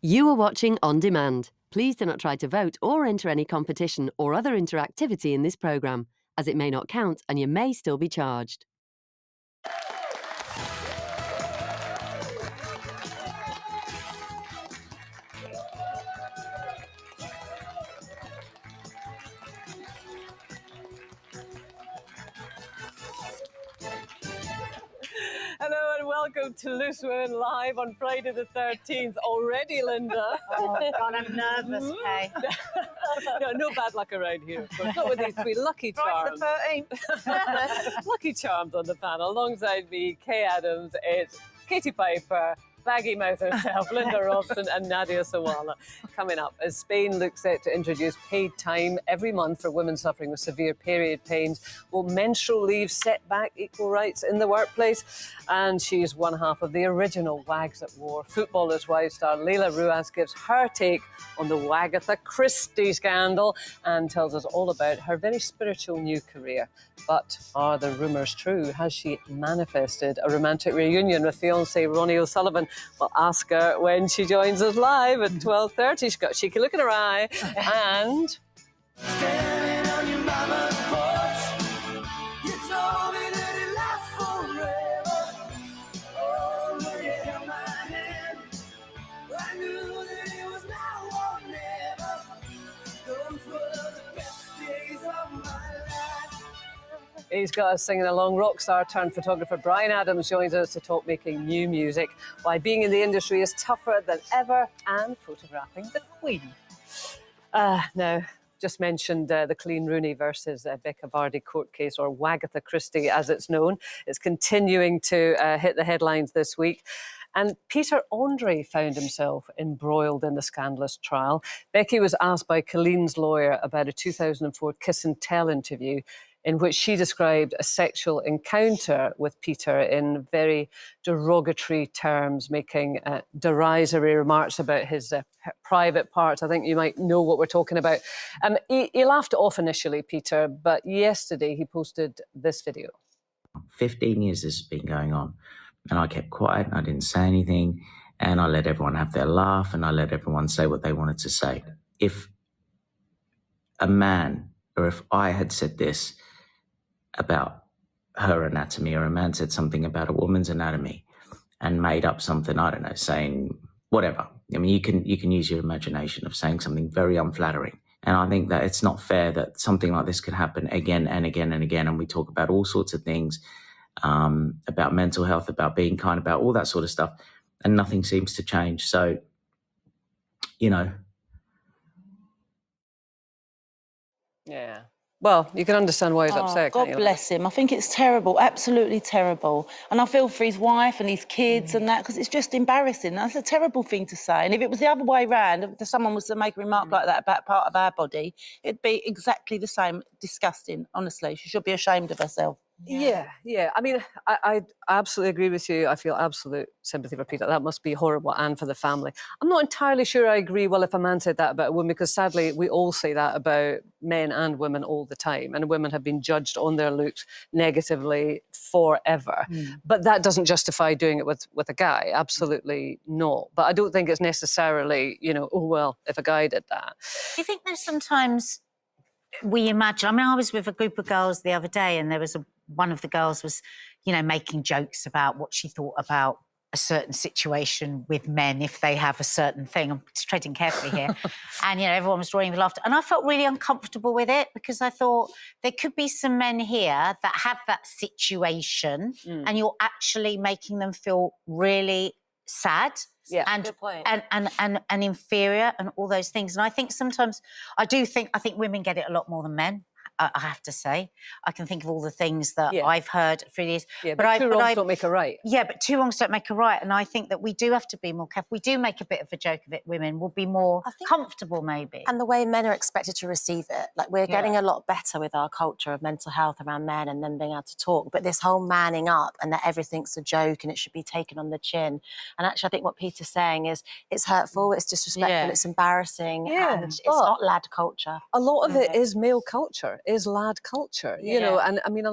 You are watching On Demand. Please do not try to vote or enter any competition or other interactivity in this programme, as it may not count and you may still be charged. Hello and welcome to Loose Women Live on Friday the 13th. Already, Linda. Oh, God, I'm nervous, Kay. No bad luck around here, of course. Not with these three lucky charms. Friday the 13th. Lucky charms on the panel. Alongside me, Keir Adams, it's Katie Piper, Baggy Mouth herself, Linda Robson and Nadia Sawala. Coming up, as Spain looks set to introduce paid time every month for women suffering with severe period pains, will menstrual leave set back equal rights in the workplace? And she's one half of the original Wags at War. Footballer's Wives star Laila Rouass gives her take on the Wagatha Christie scandal and tells us all about her very spiritual new career. But are the rumours true? Has she manifested a romantic reunion with fiancé Ronnie O'Sullivan? We'll ask her when she joins us live at 12:30. She's got a cheeky look in her eye. And Standing on your mama's porch, you told me that it lasts forever. Oh, when you held my hand, I knew that it was now or never. Those were the best days of my life. he's got us singing along. Rock star turned photographer Bryan Adams joins us to talk making new music, why being in the industry is tougher than ever, and photographing the Queen. Now, just mentioned the Colleen Rooney versus Becca Bardi court case, or Wagatha Christie as it's known. It's continuing to hit the headlines this week. And Peter Andre found himself embroiled in the scandalous trial. Becky was asked by Colleen's lawyer about a 2004 Kiss and Tell interview in which she described a sexual encounter with Peter in very derogatory terms, making derisory remarks about his private parts. I think you might know what we're talking about. He laughed it off initially, Peter, but yesterday he posted this video. 15 years this has been going on, and I kept quiet and I didn't say anything, and I let everyone have their laugh and I let everyone say what they wanted to say. If a man, or if I had said this about her anatomy, or a man said something about a woman's anatomy and made up something, I don't know, saying whatever. I mean, you can use your imagination of saying something very unflattering. And I think that it's not fair that something like this could happen again and again and again. And we talk about all sorts of things, about mental health, about being kind, about all that sort of stuff. And nothing seems to change. So, you know. Yeah. Well, you can understand why he's upset. God bless him. I think it's terrible, absolutely terrible. And I feel for his wife and his kids and that, because it's just embarrassing. That's a terrible thing to say. And if it was the other way around, if someone was to make a remark like that about part of our body, it'd be exactly the same. Disgusting, honestly. She should be ashamed of herself. Yeah. I mean, I absolutely agree with you. I feel absolute sympathy for Peter. That must be horrible, and for the family. I'm not entirely sure I agree, well, if a man said that about a woman, because sadly we all say that about men and women all the time, and women have been judged on their looks negatively forever. But that doesn't justify doing it with a guy. Absolutely not. But I don't think it's necessarily, oh, well, if a guy did that. Do you think there's sometimes we imagine, I mean, I was with a group of girls the other day, and there was one of the girls was, making jokes about what she thought about a certain situation with men if they have a certain thing. I'm treading carefully here. And, everyone was drawing with laughter. And I felt really uncomfortable with it, because I thought there could be some men here that have that situation and you're actually making them feel really sad. Yeah, and, good point. and inferior and all those things. And I think sometimes, I think women get it a lot more than men, I have to say. I can think of all the things that I've heard through these. Yeah, but two wrongs don't make a right. Yeah, but two wrongs don't make a right. And I think that we do have to be more careful. We do make a bit of a joke of it. Women will be more comfortable, maybe. And the way men are expected to receive it. Like, we're getting a lot better with our culture of mental health around men and then being able to talk. But this whole manning up and that everything's a joke and it should be taken on the chin. And actually, I think what Peter's saying is it's hurtful, it's disrespectful, it's embarrassing, and it's not lad culture. A lot of it is male culture. is lad culture, you know, and I mean,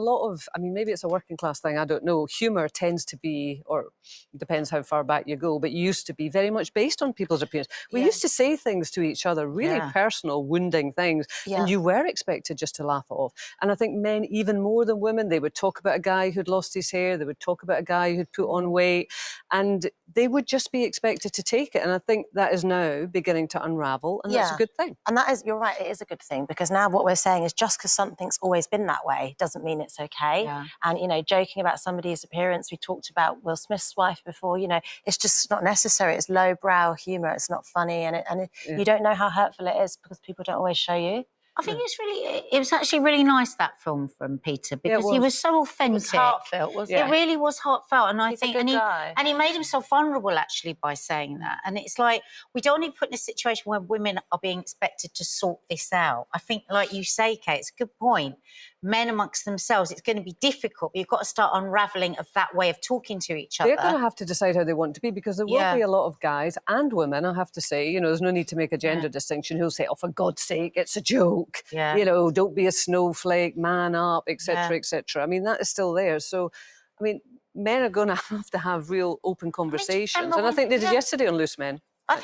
maybe it's a working class thing, I don't know. Humour tends to be, or depends how far back you go, but used to be very much based on people's appearance. We used to say things to each other, really personal, wounding things, and you were expected just to laugh it off. And I think men, even more than women, they would talk about a guy who'd lost his hair, they would talk about a guy who'd put on weight, and they would just be expected to take it. And I think that is now beginning to unravel, and that's a good thing. And that is, you're right, it is a good thing, because now what we're saying is just because something's always been that way doesn't mean it's okay. And, you know, joking about somebody's appearance, we talked about Will Smith's wife before, you know, it's just not necessary. It's lowbrow humour, it's not funny, and you don't know how hurtful it is because people don't always show you. I think it was actually really nice, that film from Peter, because he was so authentic. It was heartfelt, wasn't it? It really was heartfelt, and I think, a good guy. and he made himself vulnerable actually by saying that. And it's like, we don't need to put in a situation where women are being expected to sort this out. I think, like you say, Kate, it's a good point. Men amongst themselves, it's going to be difficult, but you've got to start unravelling of that way of talking to each other. They're going to have to decide how they want to be, because there will be a lot of guys and women, I have to say, you know, there's no need to make a gender distinction, who'll say, oh, for God's sake, it's a joke. You know, don't be a snowflake, man up, etc., etc. I mean, that is still there. So, I mean, men are going to have real open conversations, and I think they did yesterday on Loose Men. I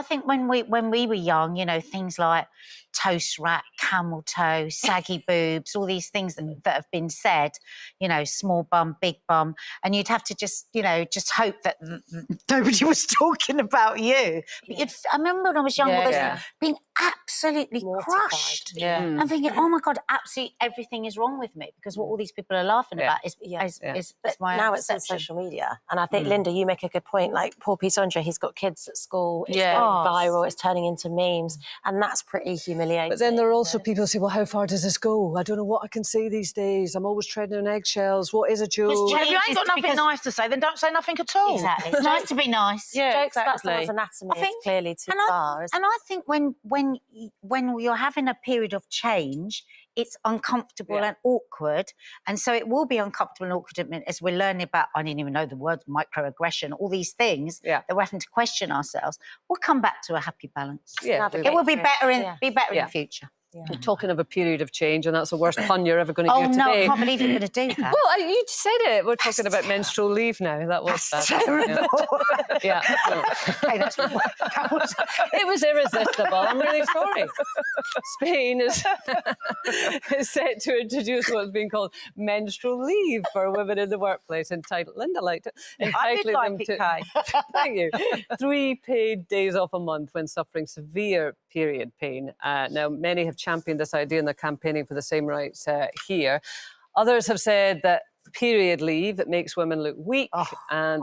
think when we were young, you know, things like toast rack, camel toe, saggy boobs, all these things that have been said, you know, small bum, big bum, and you'd have to just, you know, just hope that nobody was talking about you. But I remember when I was younger, being absolutely crushed and thinking, oh my God, absolutely everything is wrong with me, because what all these people are laughing about is my now perception. it's on social media, and I think Linda, you make a good point. Like poor Pete Andre, he's got kids at school. It's going viral. It's turning into memes, and that's pretty humiliating. But then there are also people who say, well, how far does this go? I don't know what I can say these days. I'm always treading on eggshells. What is a joke? If you ain't got nothing nice to say, then don't say nothing at all. Exactly. It's nice to be nice. Jokes about someone's anatomy is clearly too far. And I think when you're having a period of change, it's uncomfortable and awkward. And so it will be uncomfortable and awkward as we're learning about, I didn't even know the word microaggression, all these things that we're having to question ourselves. We'll come back to a happy balance. It will be better in the future. We're talking of a period of change, and that's the worst pun you're ever going to hear today. Oh, no, I can't believe you're going to do that. Well, you said it. We're talking about menstrual leave now. That was That's terrible. It was irresistible. I'm really sorry. Spain is set to introduce what's being called menstrual leave for women in the workplace, entitled, Linda liked it, entitling them to, thank you, 3 paid days off a month when suffering severe period pain. Now, many have championed this idea and they're campaigning for the same rights here. Others have said that period leave, it makes women look weak, and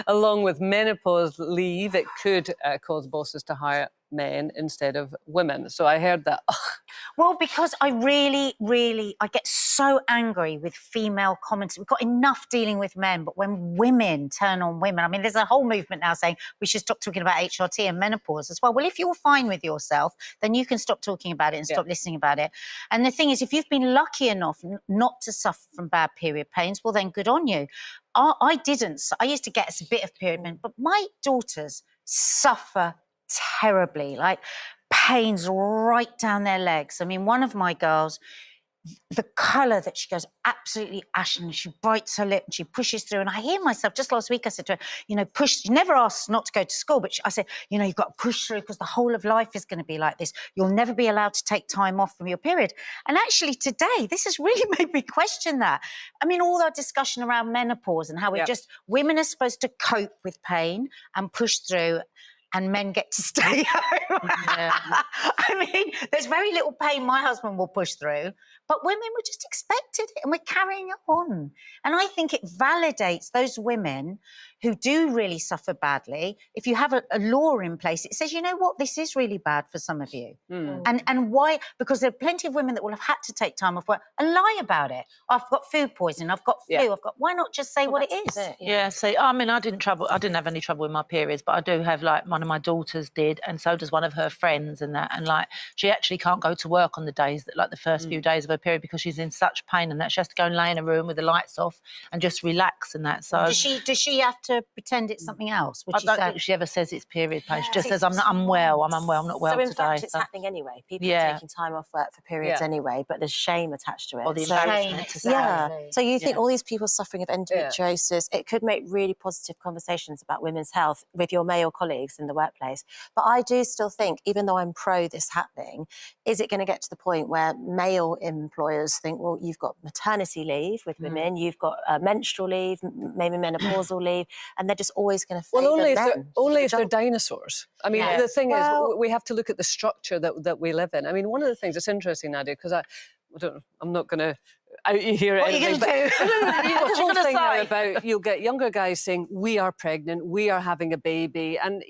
along with menopause leave, it could cause bosses to hire men instead of women. So I heard that. Well, because I get so angry with female comments. We've got enough dealing with men, but when women turn on women, I mean, there's a whole movement now saying we should stop talking about HRT and menopause as well. Well, if you're fine with yourself, then you can stop talking about it and stop listening about it. And the thing is, if you've been lucky enough not to suffer from bad period pains, well, then good on you. I didn't. I used to get a bit of period pain, but my daughters suffer terribly, like pains right down their legs. I mean, one of my girls, the colour that she goes absolutely ashen, she bites her lip and she pushes through. And I hear myself, just last week I said to her, you know, push, she never asked not to go to school, but I said, you know, you've got to push through because the whole of life is going to be like this. You'll never be allowed to take time off from your period. And actually today, this has really made me question that. I mean, all our discussion around menopause and how we're women are supposed to cope with pain and push through, and men get to stay home. I mean, there's very little pain my husband will push through, but women were just expected it, and we're carrying it on. And I think it validates those women who do really suffer badly. If you have a law in place, it says, you know what, this is really bad for some of you. And why? Because there are plenty of women that will have had to take time off work and lie about it. I've got food poisoning, I've got flu, why not just say what it is? See, I mean, I didn't have any trouble with my periods, but I do have, like, one of my daughters did, and so does one of her friends and that. And, like, she actually can't go to work on the days that, like, the first few days of her her period because she's in such pain and that she has to go and lay in a room with the lights off and just relax and that. So Does she have to pretend it's something else? Would I she don't say? think she ever says it's period pain. She just See, says, I'm unwell, I'm not well so in today. fact, it's So- happening anyway. People Yeah. are taking time off work for periods Yeah. anyway, but there's shame attached to it. Or the So- embarrassment to say. Yeah. Exactly. So you think Yeah. all these people suffering of endometriosis, it could make really positive conversations about women's health with your male colleagues in the workplace. But I do still think, even though I'm pro this happening, is it going to get to the point where male employers think, well, you've got maternity leave with women, you've got menstrual leave, maybe menopausal leave, and they're just always going to favour Well, only if men. they're dinosaurs. I mean, Yeah. the thing Well- is, we have to look at the structure that we live in. I mean, one of the things that's interesting, Nadia, because I'm not going to out you hear What are you anything. going to do? The What you whole gonna thing now say? about you'll get younger guys saying, we are pregnant, we are having a baby. And,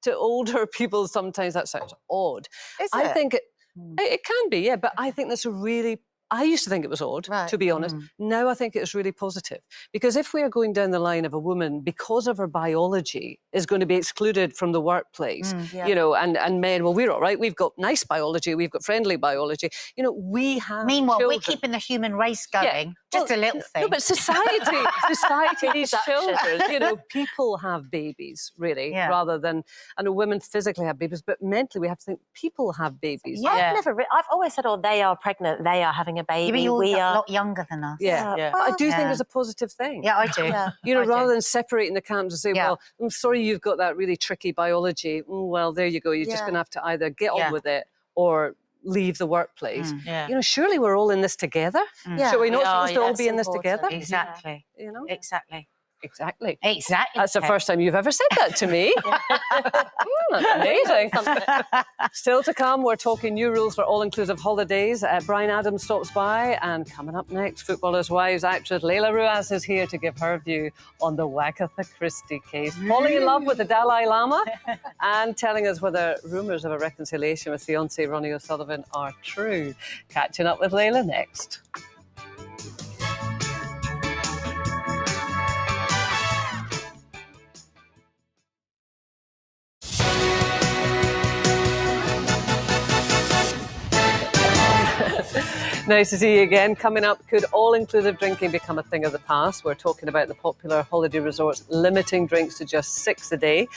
to older people, sometimes that sounds odd. Is I it? think it can be, yeah, but I think that's a really... I used to think it was odd, Right. to be honest. Now I think it's really positive. Because if we are going down the line of a woman, because of her biology, is going to be excluded from the workplace, Yeah. and men, well, we're all right. We've got nice biology. We've got friendly biology. We have Meanwhile, children. we're keeping the human race going. Just Well, a little thing. No, but society needs Reproduction. children. People have babies, really, Yeah. rather than... I know women physically have babies, but mentally we have to think people have babies. Yeah. I've always said, they are pregnant, they are having a baby, You're we a are... lot younger than us. Yeah. Yeah. But I do think Yeah. it's a positive thing. Yeah, I do. Yeah. I do. Rather than separating the camps and say, Yeah. well, I'm sorry you've got that really tricky biology. Well, there you go. You're just Yeah. going to have to either get Yeah. on with it or leave the workplace. Yeah. Surely we're all in this together. Yeah. Shall we not We are, supposed to all that's be in this important. together? Exactly. Exactly. Exactly. That's the first time you've ever said that to me. That's amazing. Still to come, we're talking new rules for all-inclusive holidays. Bryan Adams stops by, and coming up next, Footballers' Wives actress Laila Rouass is here to give her view on the Wagatha Christie case. Falling in love with the Dalai Lama and telling us whether rumours of a reconciliation with fiancé Ronnie O'Sullivan are true. Catching up with Laila next. Nice to see you again. Coming up, could all-inclusive drinking become a thing of the past? We're talking about the popular holiday resorts limiting drinks to just 6 a day.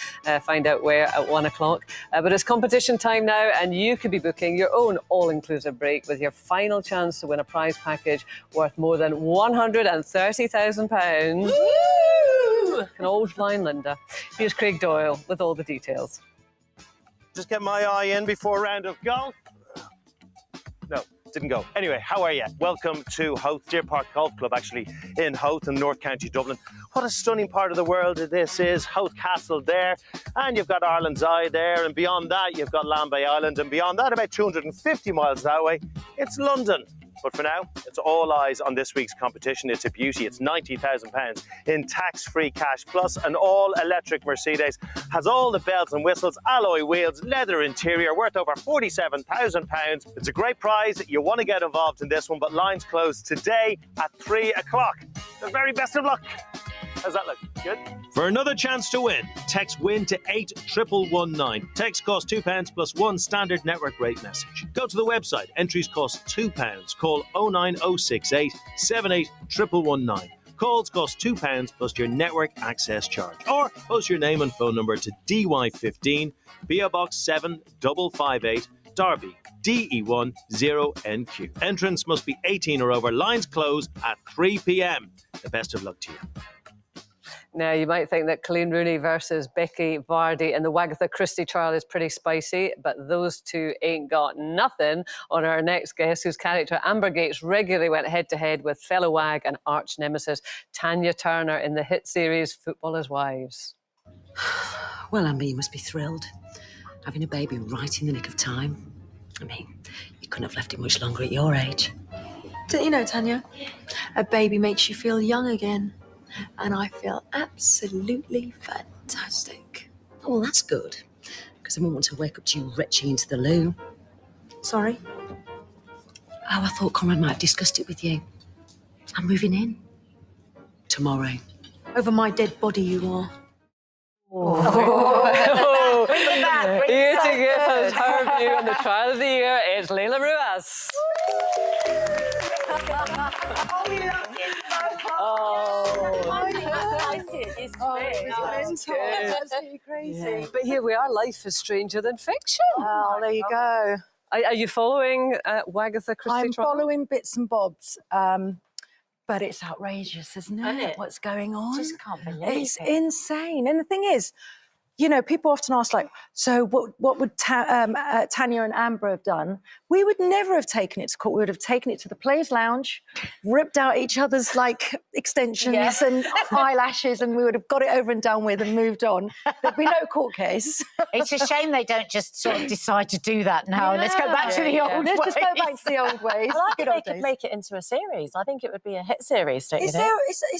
Find out where at 1 o'clock. But it's competition time now, and you could be booking your own all-inclusive break with your final chance to win a prize package worth more than £130,000. An old line, Linda. Here's Craig Doyle with all the details. Just get my eye in before a round of golf. No, didn't go. Anyway, how are you? Welcome to Howth, Deer Park Golf Club, actually, in Howth in North County Dublin. What a stunning part of the world this is. Howth Castle there, and you've got Ireland's Eye there, and beyond that, you've got Lambay Island, and beyond that, about 250 miles that way, it's London. But for now, it's all eyes on this week's competition. It's a beauty. It's £90,000 in tax-free cash, plus an all-electric Mercedes. Has all the bells and whistles, alloy wheels, leather interior, worth over £47,000. It's a great prize. You want to get involved in this one, but lines close today at 3 o'clock. The very best of luck. How's that look? Good? For another chance to win, text WIN to 81119. Text costs £2 plus one standard network rate message. Go to the website. Entries cost £2. Call 09068 781119. Calls cost £2 plus your network access charge. Or post your name and phone number to DY15, PO Box 7558, Derby, DE1 0NQ. Entrance must be 18 or over. Lines close at 3 p.m. The best of luck to you. Now, you might think that Colleen Rooney versus Becky Vardy in the Wagatha Christie trial is pretty spicy, but those two ain't got nothing on our next guest, whose character Amber Gates regularly went head-to-head with fellow wag and arch nemesis Tanya Turner in the hit series Footballers' Wives. Well, Amber, you must be thrilled. Having a baby right in the nick of time. I mean, you couldn't have left it much longer at your age. Don't you know, Tanya? A baby makes you feel young again. And I feel absolutely fantastic. Oh, well, that's good. Because I wouldn't want to wake up to you retching into the loo. Sorry? Oh, I thought Conrad might have discussed it with you. I'm moving in. Tomorrow. Over my dead body you are. Here to give us her view on the trial of the year is Laila Rouass. We love you so much. It's absolutely crazy. But here we are, life is stranger than fiction. Oh, there you go. Are you following Wagatha, Christy I'm Trottle? following bits and bobs. But it's outrageous, isn't it? What's going on? Just can't believe it's it. insane. And the thing is, you know, people often ask, like, so what would Tanya and Amber have done? We would never have taken it to court. We would have taken it to the Players' Lounge, ripped out each other's, like, extensions and eyelashes, and we would have got it over and done with and moved on. There'd be no court case. It's a shame they don't just sort of decide to do that now. Let's go back to the old ways. Let's just go back to the old ways. Well, I Good think old they could days. make it into a series. I think it would be a hit series, don't you Is think?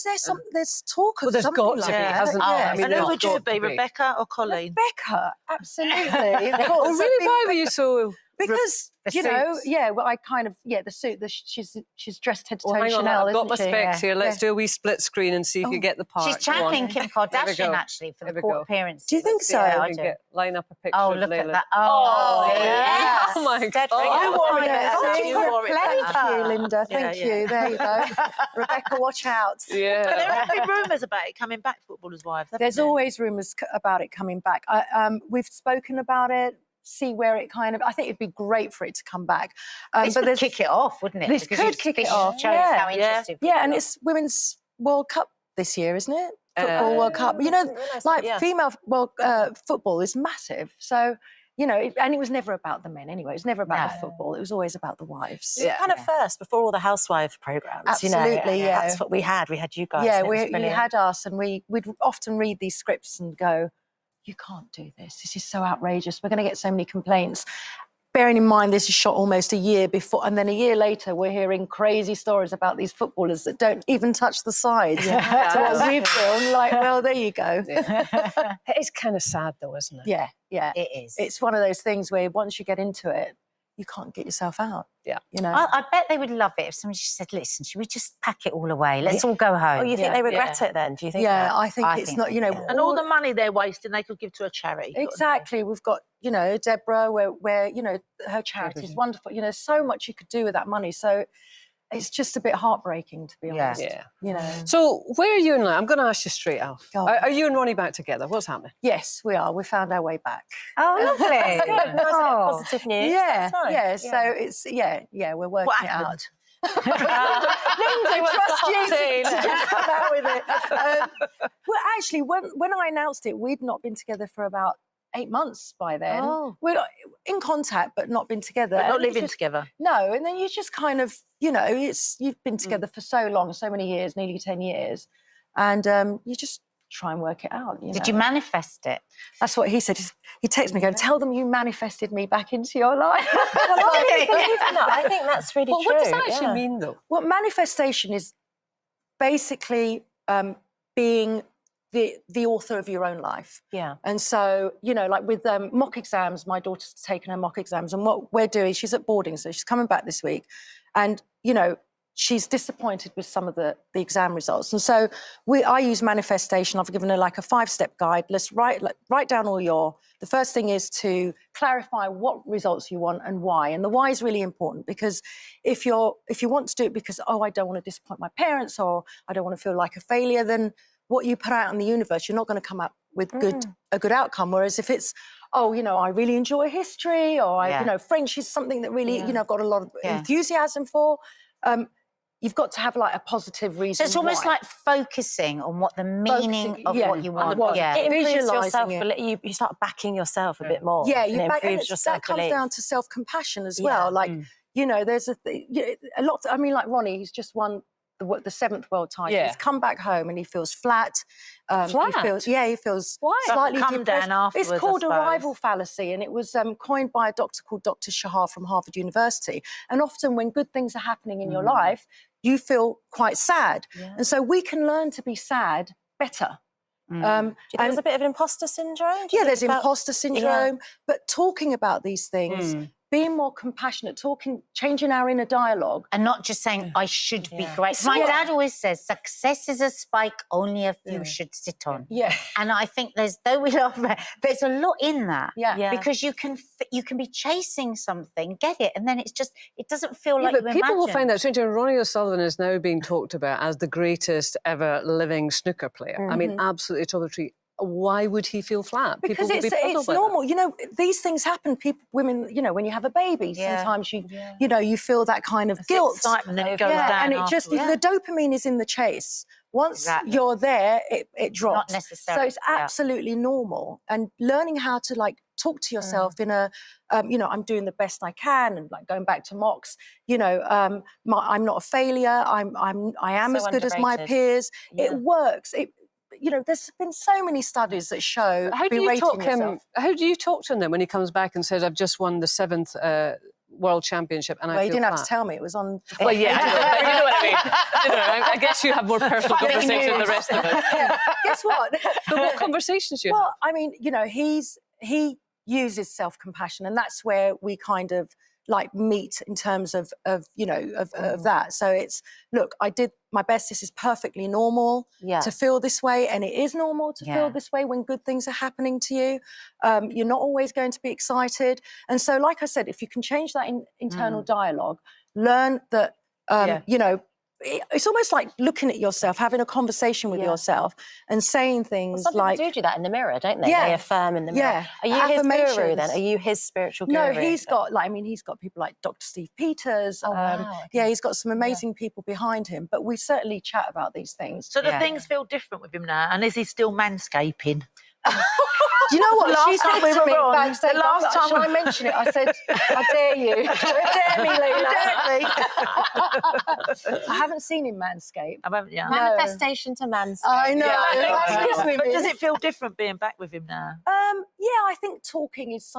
there some? There's talk of Well, there's something got to like be, that. hasn't there? I mean, And who there's would you got be, to be. Rebecca or Colleen? Rebecca, absolutely. Of course. Oh, really? Why were you so... Because, The you know, suits. yeah, well, I kind of, the suit, she's dressed head to toe Well, hang on, Chanel, I've got my isn't she? specs here. Let's Yeah. do a wee split screen and see if you get the part. She's Go on. championing Kim There we Kardashian, go. actually, for There the we court go. appearance. Do you think so? Yeah, We I can do. line up a picture Oh, of look at Laila. that. Oh, yes. Oh, my Dead God. right. You wore it, God, see? you wore it Thank better. you, Linda. Thank Yeah, you. There you go. Rebecca, watch out. But Yeah. there have been rumours about it coming back, Footballers' Wives. haven't There's there? always rumours about it coming back. We've spoken about it, see where it kind of... I think it'd be great for it to come back. This would kick it off, wouldn't it? This Because could kick it this off, shows yeah. how interested people Yeah, and are. it's Women's World Cup this year, isn't it? Football World Cup. You know, like female football is massive. So, you know, and it was never about the men anyway. It was never about the football. It was always about the wives. It was kind of first, before all the housewife programmes. Absolutely, you know, yeah. That's what we had. We had you guys. Yeah, and it was you brilliant. had us, and we'd often read these scripts and go, you can't do this. This is so outrageous. We're going to get so many complaints. Bearing in mind this is shot almost a year before, and then a year later we're hearing crazy stories about these footballers that don't even touch the sides. So what we've filmed, like, well, there you go. It is kind of sad, though, isn't it? Yeah, yeah. It is. It's one of those things where once you get into it, you can't get yourself out. Yeah. You know? I bet they would love it if somebody just said, listen, should we just pack it all away? Let's all go home. Oh, you think they regret it then? Do you think? Yeah, that? I think it's not, you know... And all the money they're wasting, they could give to a charity. Exactly. We've got, you know, Deborah, where you know, her charity is wonderful. You know, so much you could do with that money. So it's just a bit heartbreaking, to be honest. Yeah. You know. So where are you and Laila? I'm going to ask you straight out. Go on. Are you and Ronnie back together? What's happening? Yes, we are. We found our way back. Oh, lovely. Nice bit of Oh. positive news. Yeah, That's nice. yeah. So it's we're working What it happened? out. Linda, trust you to just come out with it. Well, actually, when I announced it, we'd not been together for about 8 months by then. Oh. We're in contact, but not been together. But not And it's living just- together. No, and then you just kind of, you know, you've been together for so long, so many years, nearly 10 years, and you just try and work it out. Did you manifest it? That's what he said. He texted me going, tell them you manifested me back into your life. Well, I really believe in that. I think that's really Well, true. what does that actually mean, though? Well, manifestation is basically being the author of your own life. Yeah. And so, you know, like with mock exams, my daughter's taken her mock exams, and what we're doing, she's at boarding, so she's coming back this week, and, you know, she's disappointed with some of the exam results. And so I use manifestation. I've given her like a 5-step guide. Let's write down the first thing is to clarify what results you want and why. And the why is really important, because if you want to do it because, I don't want to disappoint my parents, or I don't want to feel like a failure, then what you put out in the universe, you're not going to come up with a good outcome. Whereas if it's, you know, I really enjoy history, or you know, French is something that really, you know, I've got a lot of enthusiasm for, you've got to have like a positive reason. So it's almost why. like focusing on what the meaning of what you want. It improves your Visualising self-belief. You start backing yourself a bit more. Yeah, and it improves your that self-belief. comes down to self-compassion as well. Like, you know, there's a lot. I mean, like Ronnie, he's just won the 7th world title. Yeah. He's come back home and he feels flat. Flat? He feels Why? slightly Come depressed. down afterwards, It's called I suppose. arrival fallacy, and it was coined by a doctor called Dr. Shahar from Harvard University. And often when good things are happening in your life, you feel quite sad. Yeah. And so we can learn to be sad better. Do you think there's a bit of imposter syndrome? Yeah, there's imposter syndrome, but talking about these things being more compassionate, talking, changing our inner dialogue. And not just saying, I should be great. It's My not- dad always says, success is a spike only a few should sit on. Yeah. And I think though we laugh about it, there's a lot in that. Yeah. Because you can be chasing something, get it, and then it doesn't feel like but you people will imagine. find that strange. And Ronnie O'Sullivan is now being talked about as the greatest ever living snooker player. I mean, absolutely top of the tree. Why would he feel flat? Because People will be puzzled it's by normal. You know, these things happen. Women, you know, when you have a baby, sometimes you know, you feel that kind of guilt. Excitement, then it goes down and it just, the dopamine is in the chase. Once you're there, it drops. Not necessary. So it's absolutely normal. And learning how to like talk to yourself in a, you know, I'm doing the best I can, and like going back to mocks, you know, I'm not a failure. I am So as good as my underrated. peers. It works. You know, there's been so many studies that show How do you talk him? How do you talk to him then when he comes back and says, "I've just won the 7th World Championship," and I Well, feel you didn't have flat? to tell me. It was on. Well, yeah, I know, but you know what I mean. You know, I guess you have more personal conversations than the rest of us. Guess what? But what conversations you have? Well, I mean, you know, he uses self-compassion, and that's where we kind of like meet in terms of you know of that. So it's, look, I did my best. This is perfectly normal to feel this way, and it is normal to feel this way when good things are happening to you. You're not always going to be excited, and so, like I said, if you can change that internal dialogue, learn that you know. It's almost like looking at yourself, having a conversation with yourself, and saying things Some like, people do that in the mirror, don't they? Yeah. They affirm in the mirror. Yeah. Are you his guru Affirmations. then? Are you his spiritual guru? No, he's got like, I mean, he's got people like Dr. Steve Peters. wow, Yeah, he's got some amazing people behind him. But we certainly chat about these things. So the things feel different with him now, and is he still manscaping? Do you know what? Last She said time we to were me on, backstage, the last time should I mention it? I said, I dare you. Dare me, Laila. I haven't seen him manscape. I haven't, yeah. Manifestation to manscape. I know. But does it feel different being back with him now? Yeah, I think talking is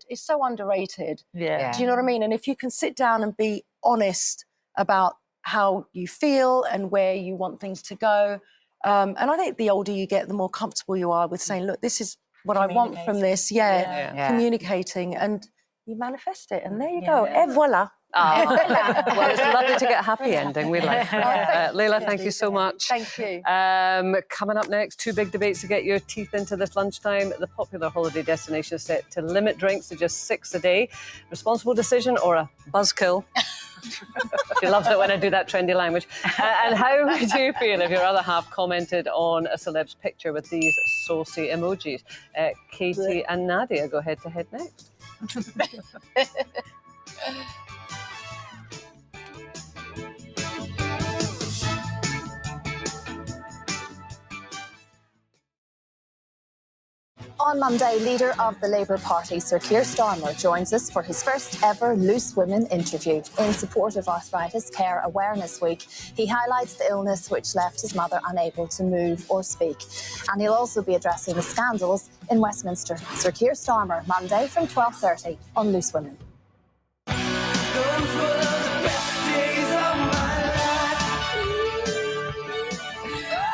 it's so underrated. Yeah. Do you know what I mean? And if you can sit down and be honest about how you feel and where you want things to go. And I think the older you get, the more comfortable you are with saying, look, this is what I want from this. Communicating, and you manifest it, and there you go. Et voila. Well, it's lovely to get a happy ending. We like that. Laila, thank you so much. Thank you. Coming up next, 2 big debates to get your teeth into this lunchtime. The popular holiday destination is set to limit drinks to just 6 a day. Responsible decision or a buzzkill? She loves it when I do that trendy language. And how would you feel if your other half commented on a celeb's picture with these saucy emojis? Katie and Nadia go head to head next. On Monday, leader of the Labour Party, Sir Keir Starmer, joins us for his first ever Loose Women interview. In support of Arthritis Care Awareness Week, he highlights the illness which left his mother unable to move or speak. And he'll also be addressing the scandals in Westminster. Sir Keir Starmer, Monday from 12:30 on Loose Women.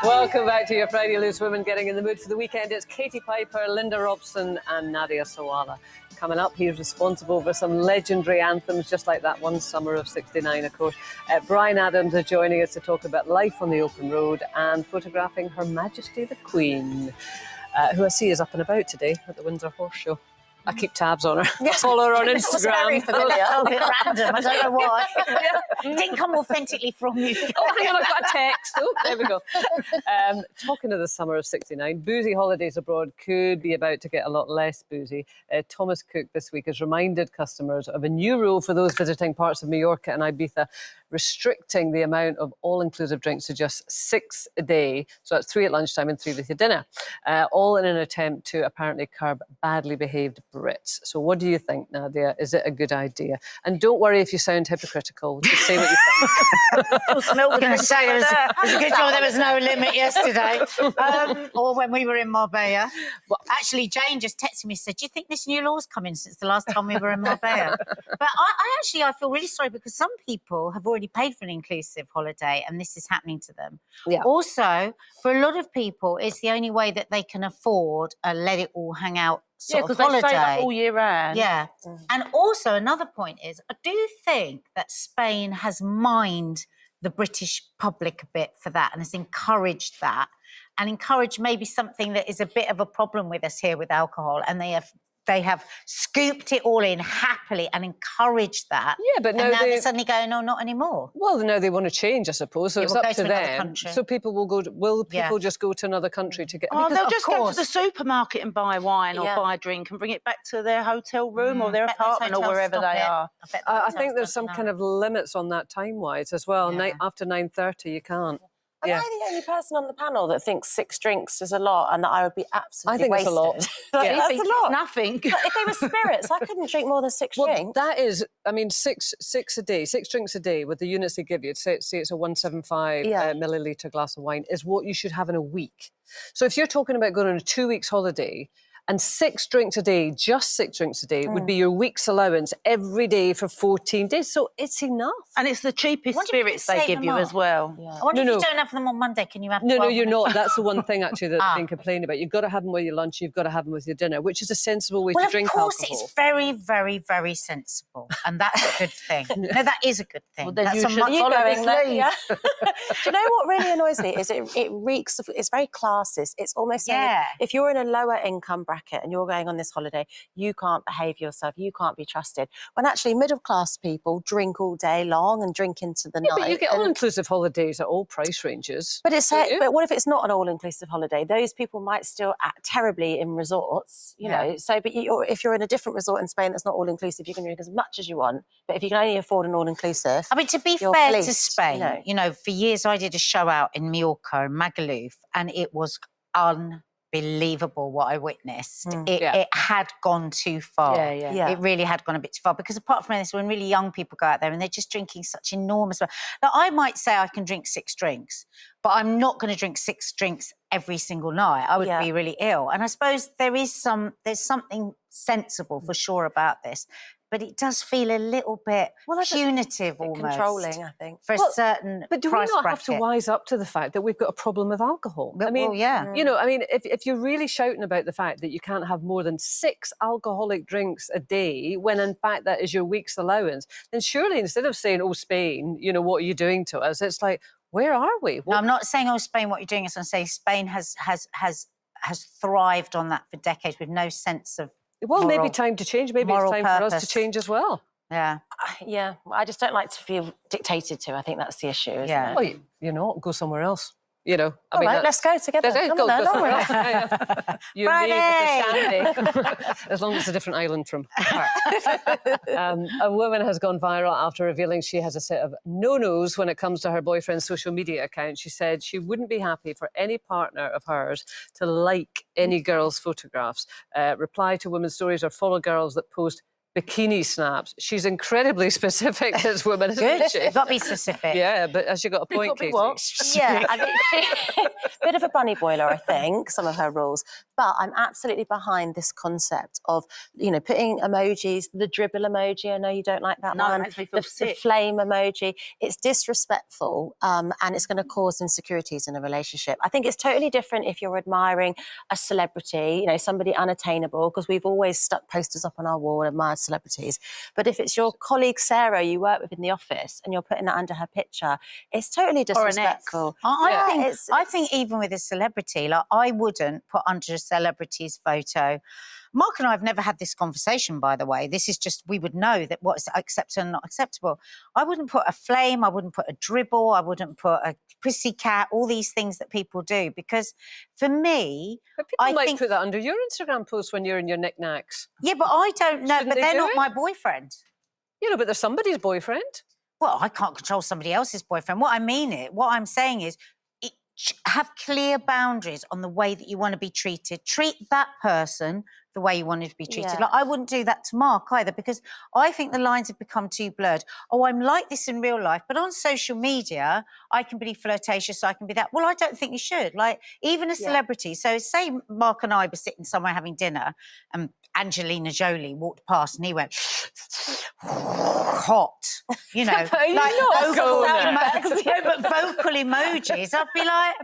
Welcome back to your Friday Loose Women. Getting in the mood for the weekend. It's Katie Piper, Linda Robson and Nadia Sawala. Coming up, he's responsible for some legendary anthems, just like that one, Summer of '69, of course. Bryan Adams is joining us to talk about life on the open road and photographing Her Majesty the Queen, who I see is up and about today at the Windsor Horse Show. I keep tabs on her. Follow her on Instagram. It was very familiar. A bit random. I don't know why. Didn't come authentically from you. Oh, hang on, I've got a text. Oh, there we go. Talking of the summer of '69, boozy holidays abroad could be about to get a lot less boozy. Thomas Cook this week has reminded customers of a new rule for those visiting parts of Mallorca and Ibiza, restricting the amount of all-inclusive drinks to just 6 a day. So that's 3 at lunchtime and 3 with your dinner. All in an attempt to apparently curb badly behaved Brits. So what do you think, Nadia? Is it a good idea? And don't worry if you sound hypocritical. Just say what you think. I was going to say it was a good job there was no limit yesterday. Or when we were in Marbella. Well, actually, Jane just texted me and said, do you think this new law's come in since the last time we were in Marbella? But I feel really sorry because some people have already paid for an inclusive holiday and this is happening to them. Yeah. Also, for a lot of people, it's the only way that they can afford a let it all hang out sort of because they holiday. stay up all year round. Yeah. And also another point is, I do think that Spain has mined the British public a bit for that and has encouraged that and encouraged maybe something that is a bit of a problem with us here with alcohol, and they have scooped it all in happily and encouraged that. Yeah, but and now they- they're suddenly going, no, not anymore. Well, now they want to change, I suppose. So Yeah, it's we'll up go to to another them. country. So people will go. Will people just go to another country to get? Oh, because they'll of just go to course- the supermarket and buy wine or buy a drink and bring it back to their hotel room or their Bet those apartment or hotels wherever stop they it. are. I bet I hotels think there's don't some allow kind it. of limits on that time-wise as well. After 9:30, you can't. Am I the only person on the panel that thinks 6 drinks is a lot and that I would be absolutely I think wasted? it's a lot. Like, Yeah. That's a lot. Nothing. But if they were spirits, I couldn't drink more than 6 Well, drinks. that is, I mean, six a day, 6 drinks a day with the units they give you. Say it's a 175 milliliter glass of wine is what you should have in a week. So if you're talking about going on a 2 weeks holiday, and 6 drinks a day, just 6 drinks a day, would be your week's allowance every day for 14 days. So it's enough. And it's the cheapest Wonder if you spirits can they save give them you up. as well. I wonder if you don't have them on Monday, can you have No, 12 you're on not. a- That's the one thing actually that's been complained about. You've got to have them with your lunch, you've got to have them with your dinner, which is a sensible way Well, to of drink course, alcohol. it's very, very, very sensible, and that's a good thing. No, that is a good thing. Well, then that's you a should much- follow this there, lead. yeah. Do you know what really annoys me is it reeks of, it's very classist. It's almost saying if you're in a lower income bracket and you're going on this holiday, you can't behave yourself, you can't be trusted. When actually middle class people drink all day long and drink into the night. But you get all-inclusive holidays at all price ranges. But it's don't you? but what if it's not an all-inclusive holiday? Those people might still act terribly in resorts, you know. So, but if you're in a different resort in Spain that's not all-inclusive, you can drink as much as you want. But if you can only afford an all-inclusive, I mean, to be you're fair to policed, Spain, you know, for years I did a show out in Mallorca and Magaluf, and it was unbelievable what I witnessed. It had gone too far. Yeah. It really had gone a bit too far, because apart from this, when really young people go out there and they're just drinking such enormous amounts. Now, I might say I can drink 6 drinks, but I'm not going to drink 6 drinks every single night. I would be really ill. And I suppose there's something sensible for sure about this. But it does feel a little bit punitive, almost controlling, I think, for a certain But do we price not bracket. have to wise up to the fact that we've got a problem with alcohol? I mean, you know, I mean, if you're really shouting about the fact that you can't have more than 6 alcoholic drinks a day, when in fact that is your week's allowance, then surely instead of saying, "Oh, Spain, you know, what are you doing to us?" It's like, where are we? No, I'm not saying, "Oh, Spain, what you're doing." Is I'm saying Spain has thrived on that for decades with no sense of. Well, maybe time to change. Maybe it's time for us to change as well. Yeah. Yeah. I just don't like to feel dictated to. I think that's the issue, isn't it? Well, you're not. Go somewhere else. You know. I All mean, right, let's go together. Come Go on then, somewhere don't else. You and me with the shandy. As long as it's a different island from her. A woman has gone viral after revealing she has a set of no-nos when it comes to her boyfriend's social media account. She said she wouldn't be happy for any partner of hers to like any girls' photographs, reply to women's stories, or follow girls that post bikini snaps. She's incredibly specific, this woman, isn't she? You've got to be specific. Yeah, but has she got a point, Katie? Yeah, I mean, bit of a bunny boiler, I think, some of her rules. But I'm absolutely behind this concept of, you know, putting emojis, the dribble emoji. I know you don't like that No, it one. makes me feel the sick. flame emoji. It's disrespectful, and it's going to cause insecurities in a relationship. I think it's totally different if you're admiring a celebrity, you know, somebody unattainable, because we've always stuck posters up on our wall and admired celebrities. But if it's your colleague Sarah you work with in the office and you're putting that under her picture, it's totally disrespectful. I think even with a celebrity, like I wouldn't put under a celebrity's photo. Mark and I have never had this conversation, by the way. This is just, we would know that what's acceptable and not acceptable. I wouldn't put a flame, I wouldn't put a dribble, I wouldn't put a pussycat, all these things that people do. Because for me, But people might put that under your Instagram post when you're in your knickknacks. Yeah, but I don't know. Shouldn't But they they're do not it? my boyfriend. You know, but they're somebody's boyfriend. Well, I can't control somebody else's boyfriend. What I'm saying is, have clear boundaries on the way that you want to be treated. Treat that person the way you wanted to be treated. Yeah. Like, I wouldn't do that to Mark either, because I think the lines have become too blurred. Oh, I'm like this in real life, but on social media, I can be flirtatious, I can be that. Well, I don't think you should. Like, even a celebrity. So say Mark and I were sitting somewhere having dinner and Angelina Jolie walked past and he went, hot, you know. But you're not going there. But vocal emojis, I'd be like,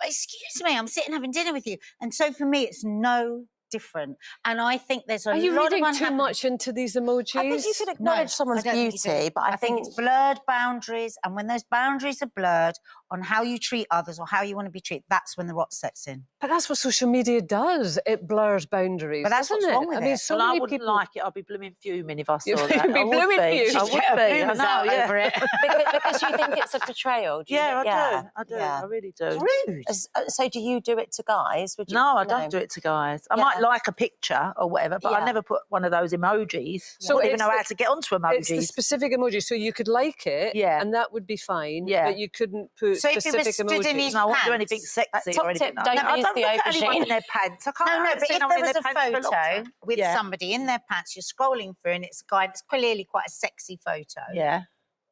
excuse me, I'm sitting having dinner with you. And so for me, it's no different. And I think there's a Are you lot reading of too much into these emojis? I think you could acknowledge someone's beauty, but I think it's blurred boundaries, and when those boundaries are blurred on how you treat others or how you want to be treated, that's when the rot sets in. But that's what social media does. It blurs boundaries. But that's doesn't what's it? wrong with I mean, it. so Well, I many wouldn't people like it. I'd be blooming fuming if I saw You'd that. be I would blooming be. fuming. I would be. I Bloomers know, out yeah. over it. because you think it's a betrayal. Do you? Yeah, I do. Yeah. I really do. Rude. So do you do it to guys? Would you, No, I don't do it to guys. I might like a picture or whatever, but I never put one of those emojis. So I wouldn't even it's know the- how to get onto It's the emojis. specific emoji, so you could like it, and that would be fine. But you couldn't put So if it was specific stood emojis. in his No, I wouldn't do pants. anything sexy Top or anything. tip, like don't that. use I don't the look at anyone aubergine. in their pants. I can't. No, I no, haven't but seen if anyone there in was their a pants for long photo time. with Yeah. somebody in their pants, you're scrolling through and it's a guy that's clearly quite a sexy photo. Yeah.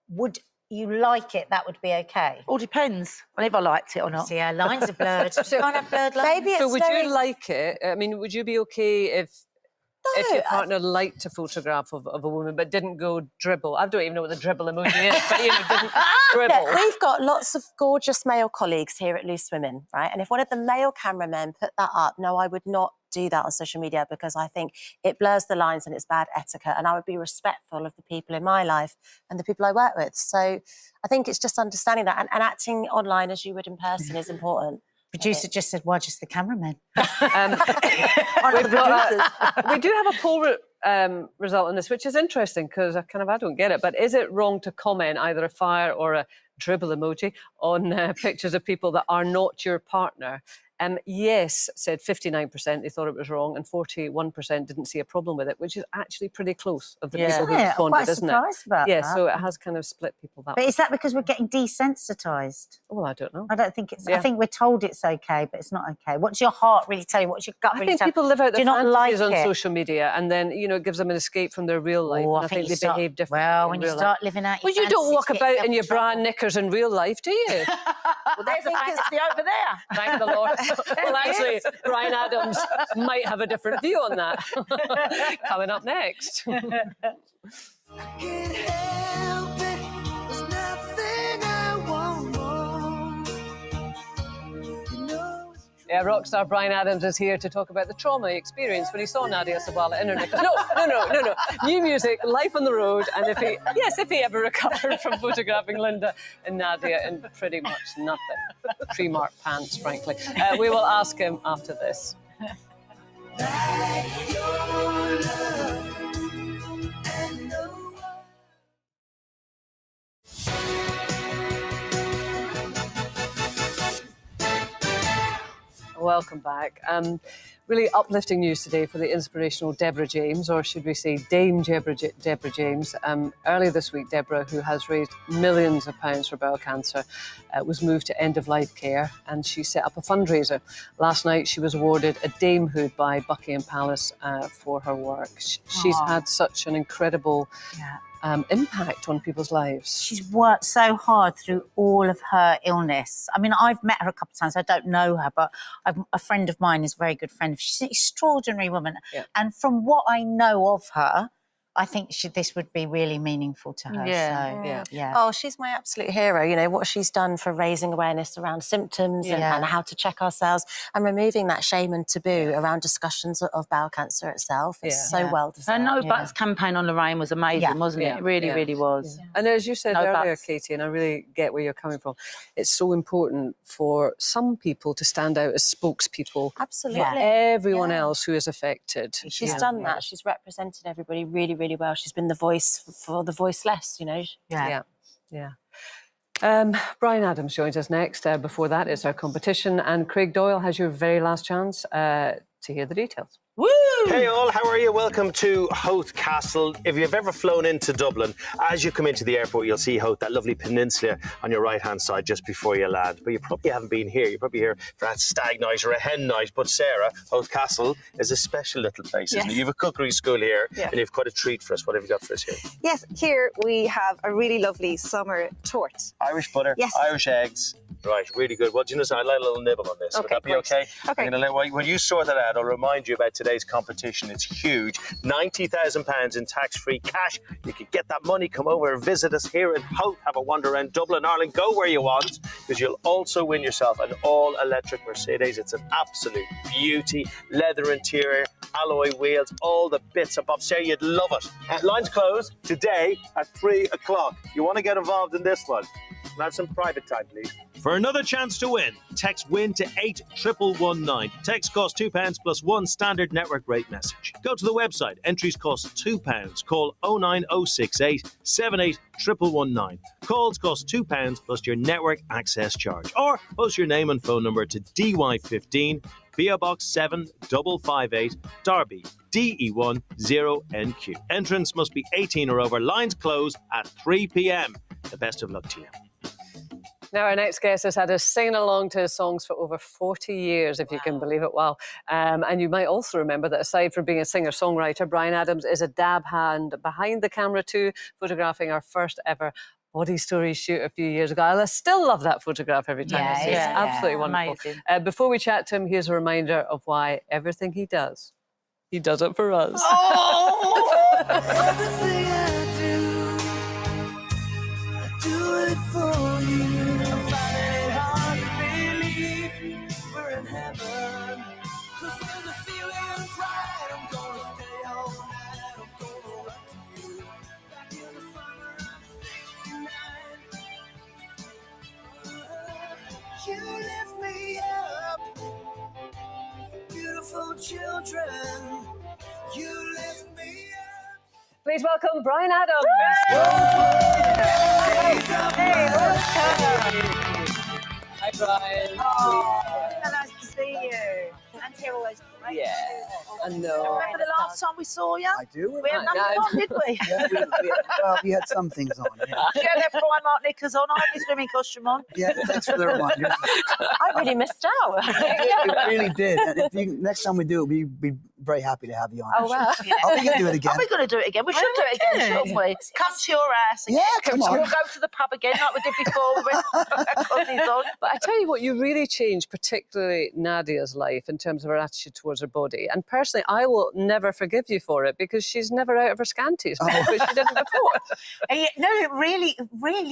Would you like it? That would be okay. All depends on if I liked it or not. See, our lines are blurred. You can't have blurred lines. Maybe So it's would very... you like it? I mean, would you be okay if your partner liked a photograph of a woman but didn't go dribble? I don't even know what the dribble emoji is, but didn't dribble. Yeah, we've got lots of gorgeous male colleagues here at Loose Women, right? And if one of the male cameramen put that up, no, I would not do that on social media because I think it blurs the lines and it's bad etiquette, and I would be respectful of the people in my life and the people I work with. So I think it's just understanding that, and acting online as you would in person is important. Producer just said, "Why just the cameraman?" We do have a poll result on this, which is interesting because I don't get it. But is it wrong to comment either a fire or a dribble emoji on pictures of people that are not your partner? Yes, said 59%. They thought it was wrong, and 41% didn't see a problem with it, which is actually pretty close of the people who I'm responded, quite isn't it? surprised about Yeah, that. so it has kind of split people that But way. is that because we're getting desensitised? Well, I don't know. I don't think it's. Yeah. I think we're told it's okay, but it's not okay. What's your heart really telling you? What's your gut I really think telling you? people live out Do their you not like fantasies on it? social media, and then it gives them an escape from their real life. Oh, and I think they you start- behave differently. well, in when you real start life. living out your Well, you don't fantasies, walk you get about yourself in your in bra trouble. and knickers in real life, do you? Well, there's a fantasy over there. Thank the Lord. Well, actually, Bryan Adams might have a different view on that. Coming up next. Can't help it. There's nothing I want more. You know it's Yeah, rock star Bryan Adams is here to talk about the trauma he experienced when he saw Nadia Sawalha in her knickers. No. New music, life on the road, and if he ever recovered from photographing Linda and Nadia in pretty much nothing. Pre-marked pants, frankly. We will ask him after this. like your love and no one. Welcome back. Really uplifting news today for the inspirational Deborah James, or should we say Dame Deborah James. Earlier this week, Deborah, who has raised millions of pounds for bowel cancer, was moved to end-of-life care, and she set up a fundraiser. Last night, she was awarded a damehood by Buckingham Palace for her work. She's had such an incredible impact on people's lives. She's worked so hard through all of her illness. I mean, I've met her a couple of times. I don't know her, but a friend of mine is a very good friend. She's an extraordinary woman. Yeah. And from what I know of her, I think this would be really meaningful to her. Yeah. So, yeah. Oh, she's my absolute hero. You know, what she's done for raising awareness around symptoms and how to check ourselves and removing that shame and taboo around discussions of bowel cancer itself. It's so well Her deserved. No Buts campaign on Lorraine was amazing, wasn't it? It really, really was. Yeah. And as you said No earlier, buts. Katie, and I really get where you're coming from, it's so important for some people to stand out as spokespeople Absolutely. for everyone else who is affected. She's done that. She's represented everybody really, really well. She's been the voice for the voiceless, you know. Yeah. Bryan Adams joins us next. Before that is our competition, and Craig Doyle has your very last chance to hear the details. Woo! Hey all, how are you? Welcome to Howth Castle. If you've ever flown into Dublin, as you come into the airport, you'll see Howth, that lovely peninsula on your right-hand side just before you land. But you probably haven't been here. You're probably here for a stag night or a hen night. But Sarah, Howth Castle is a special little place, isn't it? You have a cookery school here, and you've quite a treat for us. What have you got for us here? Yes, here we have a really lovely summer torte. Irish butter, Yes. Irish eggs, Right, really good. Well, do you know, I'd like a little nibble on this. Would Okay, that be great. okay? Okay. I'm gonna when you sort that out, I'll remind you about today's competition. It's huge. £90,000 in tax-free cash. You can get that money, come over and visit us here in Howth, have a wander around Dublin, Ireland, go where you want, because you'll also win yourself an all-electric Mercedes. It's an absolute beauty. Leather interior, alloy wheels, all the bits and bobs. Say you'd love it. Lines closed today at 3 o'clock. You want to get involved in this one? Can I have some private time, please? For another chance to win, text WIN to 81119. Text costs £2 plus one standard network rate message. Go to the website. Entries cost £2. Call 09068 78 119. Calls cost £2 plus your network access charge. Or post your name and phone number to DY15, PO Box 7558, Derby, DE1 0NQ. Entrance must be 18 or over. Lines close at 3 p.m. The best of luck to you. Now, our next guest has had us singing along to his songs for over 40 years, if you can believe it. Wow. And you might also remember that aside from being a singer-songwriter, Bryan Adams is a dab hand behind the camera too, photographing our first ever body story shoot a few years ago. I still love that photograph every time I see it. It's absolutely wonderful. Before we chat to him, here's a reminder of why everything he does it for us. Everything I do it for you. I'm finding it hard to believe we're in heaven. 'Cause when the feeling's right, I'm gonna stay all night. I'm gonna run to you. Back in the summer of '69. You lift me up, beautiful children. You lift me up. Please welcome Bryan Adams. Hi, Bryan. So nice to see you. And hear all those great I know. Remember the last time we saw you? I do. We had nothing on, did we? We had some things on. Yeah, You had their Primark knickers on. I had my swimming costume on. yeah thanks for the reminder. I really missed out. It really did. And if next time we do it, we'd be very happy to have you on. Oh, wow. I'll be going to do it again. Are we going to do it again? We should do it again, shouldn't we? Come to your house again. Yeah, come on. We'll go to the pub again like we did before. On. But I tell you what, you really changed, particularly Nadia's life in terms of her attitude towards her body. And personally, I will never forgive you for it because she's never out of her scanties, which she didn't before. No, it really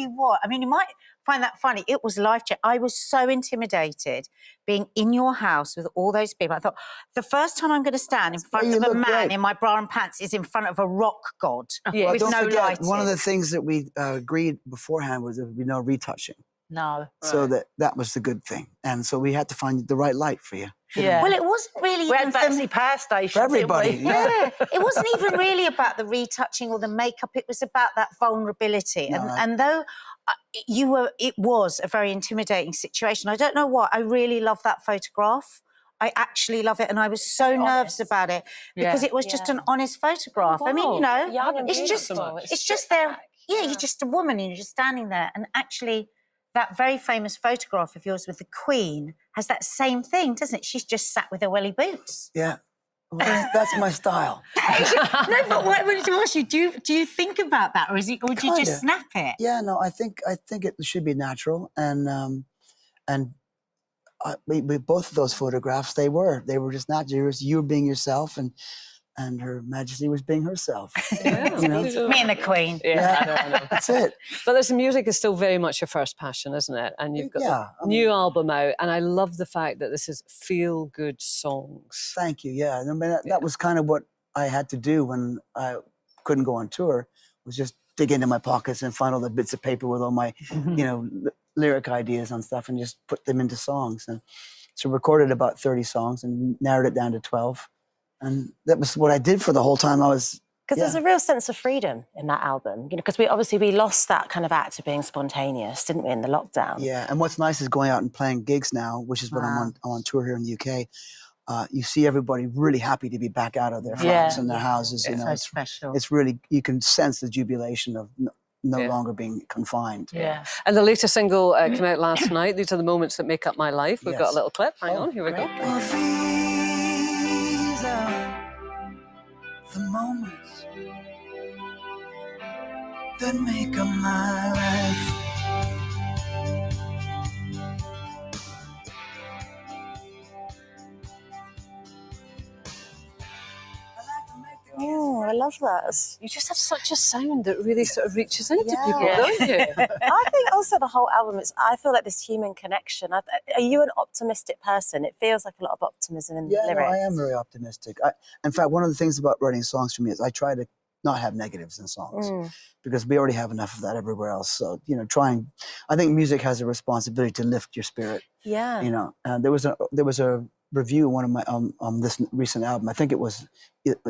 was. I mean, you might find that funny. It was life-changing. I was so intimidated being in your house with all those people. I thought, the first time I'm going to stand in front of a man in my bra and pants is in front of a rock god with don't no forget, lighting. one of the things that we agreed beforehand was there would be no retouching. No. So that was the good thing. And so we had to find the right light for you. Yeah. Well, it wasn't really We even had fancy power stations, for everybody. didn't we? Yeah, it wasn't even really about the retouching or the makeup. It was about that vulnerability. And though it was a very intimidating situation. I don't know why. I really love that photograph. I actually love it, and I was so nervous about it because it was just an honest photograph. I mean, you know, it's just there. Yeah, you're just a woman, and you're just standing there, and actually. That very famous photograph of yours with the Queen has that same thing, doesn't it? She's just sat with her welly boots. Yeah. Well, that's my style. No, but what I wanted to ask you, do you think about that, or would you just snap it? Yeah, no, I think it should be natural, and we both of those photographs, they were just natural. You were being yourself, and Her Majesty was being herself. Yeah. You know? Me and the Queen. Yeah, I know. That's it. But listen, music is still very much your first passion, isn't it? And you've got a new album out, and I love the fact that this is feel-good songs. Thank you. Yeah, I mean that was kind of what I had to do when I couldn't go on tour. Was just dig into my pockets and find all the bits of paper with all my, lyric ideas and stuff, and just put them into songs. And so recorded about 30 songs and narrowed it down to 12. And that was what I did for the whole time I was. Because there's a real sense of freedom in that album, because we lost that kind of act of being spontaneous, didn't we, in the lockdown? Yeah, and what's nice is going out and playing gigs now, which is what I'm on tour here in the UK. You see everybody really happy to be back out of their flats and their houses. It's so it's special. It's really, you can sense the jubilation of no longer being confined. Yeah. And the latest single came out last night. These are the moments that make up my life. We've got a little clip. Hang on, here we go. These are the moments that make up my life. I love that. You just have such a sound that really sort of reaches into Yeah. people, Yeah. don't you? I think also the whole album is, I feel like this human connection. Are you an optimistic person? It feels like a lot of optimism in the Yeah, no, lyrics. I am very optimistic. In fact, one of the things about writing songs for me is I try to not have negatives in songs because we already have enough of that everywhere else. So, you know, I think music has a responsibility to lift your spirit. Yeah. You know, there was a review of one of my on this recent album. I think it was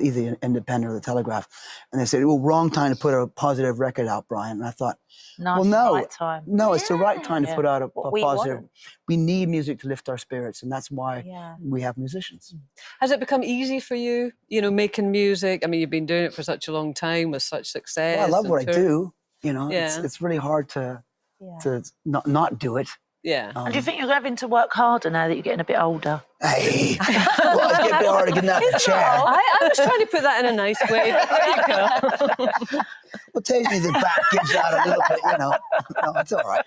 either Independent or The Telegraph, and they said, "Well, wrong time to put a positive record out, Brian." And I thought, No, well, it's the no, right time. no, it's the right time to put out a we positive. want. We need music to lift our spirits, and that's why we have musicians. Has it become easy for you, you know, making music? I mean, you've been doing it for such a long time with such success. Well, I love and what I tour- do. You know, Yeah. it's really hard to not do it. Yeah. And do you think you're having to work harder now that you're getting a bit older? Hey, well, it's getting a bit hard to get out of the chair. I was trying to put that in a nice way. But there you go. Well, occasionally the back gives out a little bit, you know. No, it's all right.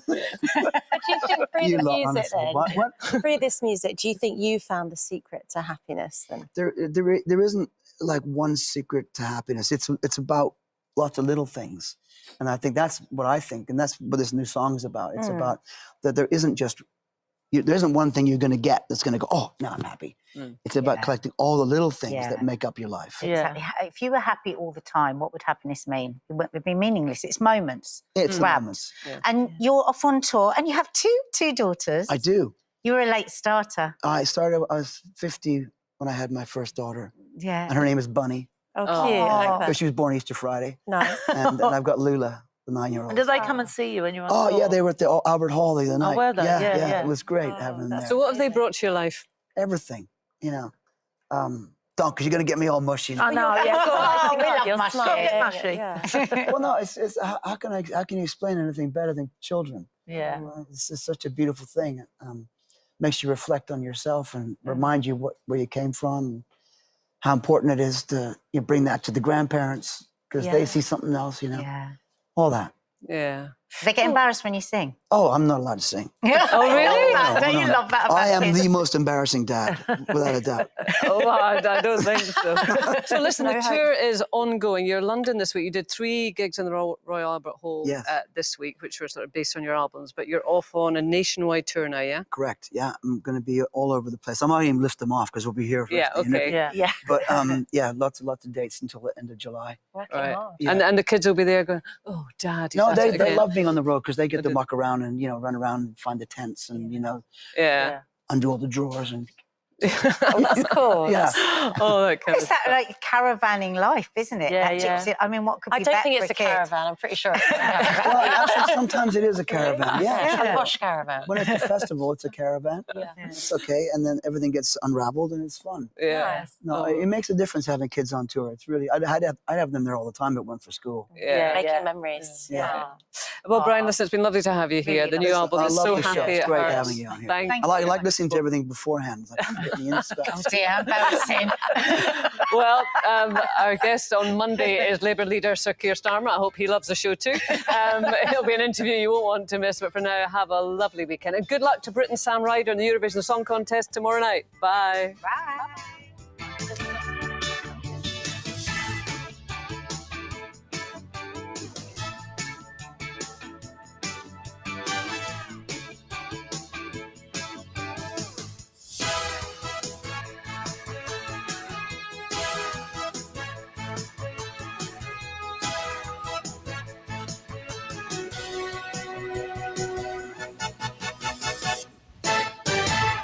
Do you think through You the lot, music honestly. then, What? through this music, do you think you found the secret to happiness then? There isn't like one secret to happiness. It's about lots of little things, and I think that's what I think, and that's what this new song is about. It's about that there isn't just there isn't one thing you're going to get that's going to go, oh, now I'm happy. It's about collecting all the little things that make up your life. Exactly. If you were happy all the time, what would happiness mean? It would be meaningless. It's moments. It's grabbed. moments. Yeah. And you're off on tour, and you have two daughters. I do. You were a late starter. I was 50 when I had my first daughter. Yeah. And her name is Bunny. Oh, cute. I like that. She was born Easter Friday. Nice. And I've got Lula, the 9-year-old. And did they come and see you when you were on Oh, tour? yeah, they were at the Albert Hall the other night. were they? Yeah, it was great having them there. So what have they brought to your life? Everything, you know. Don't, because you're going to get me all mushy. I know, yeah. Oh, we love You're mushy. mushy. Yeah. Well, no, it's how can you explain anything better than children? Yeah. It's just such a beautiful thing. Makes you reflect on yourself and remind you where you came from, and how important it is to bring that to the grandparents because they see something else, you know. Yeah. All that. Yeah. They get embarrassed when you sing. Oh, I'm not allowed to sing. Oh, really? No, Don't you no. love that about I am kids? the most embarrassing dad, without a doubt. Oh, I don't think so. So listen, the tour is ongoing. You're in London this week. You did 3 gigs in the Royal Albert Hall this week, which were sort of based on your albums. But you're off on a nationwide tour now, yeah? Correct. Yeah, I'm going to be all over the place. I might even lift them off because we'll be here for the interview. Yeah. But yeah, lots of dates until the end of July. Right. Yeah. And the kids will be there going, oh, Dad. No, they love being on the road because they get to muck around and run around and find the tents and Yeah. undo all the drawers and. Oh, that's cool. Yeah. Oh, that kind It's of that like caravanning life, isn't it? Yeah, That yeah. gypsy- I mean, what could be I don't better think for it's a kid? caravan. I'm pretty sure it's a caravan. Well, actually, sometimes it is a caravan. Yeah. A posh caravan. When it's a festival, it's a caravan. Yeah. It's okay, and then everything gets unraveled and it's fun. Yeah. No, it makes a difference having kids on tour. It's really, I'd have them there all the time at one for school. Yeah. Making memories. Yeah. Well, Brian, listen, it's been lovely to have you here. Really The new album I is love so the show. happy It's it great hurts. having you on here. Thank I like listening to everything beforehand. Like, get me in stuff. Oh dear, embarrassing. Well, our guest on Monday is Labour leader Sir Keir Starmer. I hope he loves the show too. It'll be an interview you won't want to miss, but for now, have a lovely weekend. And good luck to Britain's Sam Ryder in the Eurovision Song Contest tomorrow night. Bye. Bye.